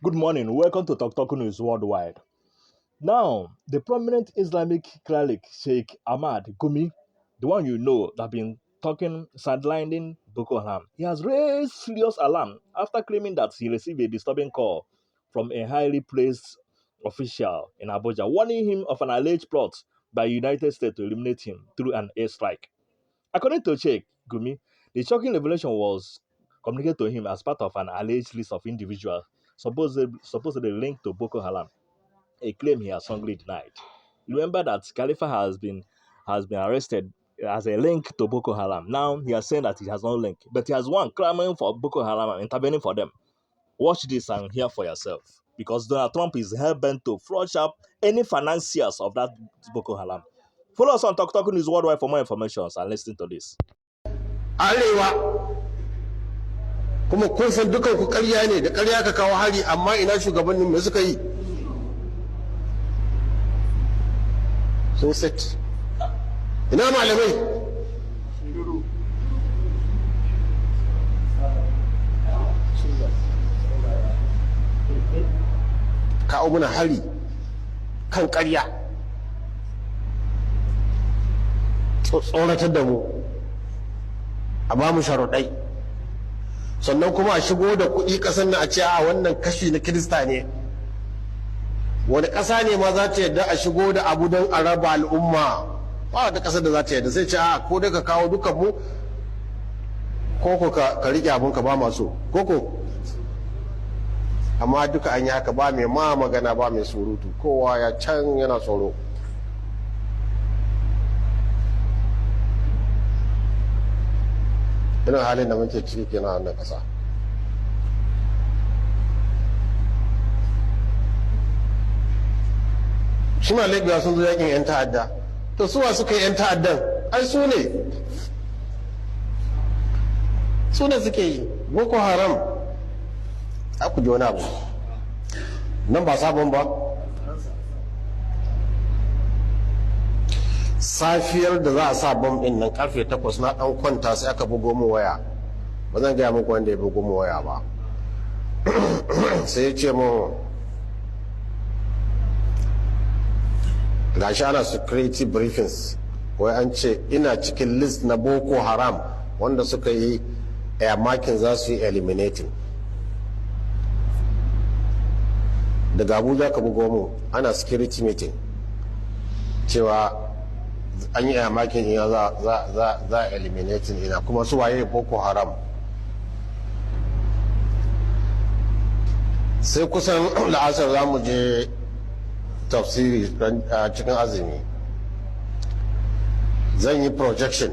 Good morning. Welcome to Talk Talk News Worldwide. Now, the prominent Islamic cleric Sheikh Ahmad Gumi, the one you know that been talking sidelining Boko Haram, he has raised serious alarm after claiming that he received a disturbing call from a highly placed official in Abuja, warning him of an alleged plot by United States to eliminate him through an airstrike. According to Sheikh Gumi, the shocking revelation was communicated to him as part of an alleged list of individuals supposedly linked to Boko Haram, a claim he has strongly denied. Remember that Khalifa has been arrested as a link to Boko Haram. Now he has said that he has no link, but he has one clamoring for Boko Haram and intervening for them. Watch this and hear for yourself, because Donald Trump is hell bent to flush up any financiers of that Boko Haram. Follow us on Talk Talk News Worldwide for more information and listen to this. Arewa kuma kun san dukan ku ƙarya ne da ƙarya ka kawo hari, amma ina shugabannin me suka yi? Sun set. Ina malamai? Kawo muna hari kan ƙarya, tsoratar da mu, a ba mu sharuɗai, sannan kuma a shigo da kuɗi ƙasar na a ce a wannan kashi na Kirista ne. Wani ƙasa ne ma za ta yadda a shigo da abu don a raba al'umma? Ba da ƙasar da za ta yadda, sai ce a ko dai ka kawo dukan mu ko ka riƙe abin ka ba masu koko. Amma duka an yi haka, ba mai ma magana, ba mai surutu, kowa ya can yana tsoro. Irin halin da muke ciki kenan a wannan ƙasa. Suna lagos sun zo yakin 'yan ta'adda, to suwa suka yi 'yan ta'addan? Ai su ne suke yi. Boko Haram, aku ji wani abu nan ba sabon ba. Safiyar da za a sa bom din nan karfe 8 na dan kwanta, sai aka bugo mu waya. Ba zan gaya muku wanda ya bugo mu waya ba. Sai ya ce mu gashi ana security briefings, wai an ce ina cikin list na Boko Haram wanda suka yi air marking za su yi eliminating. Daga Abuja ka bugo mu ana security meeting cewa an yi makin ina za a eliminating ina, kuma su waye Boko Haram. Sai kusan la'asar za mu je tafsiri cikin azumi, zan yi projection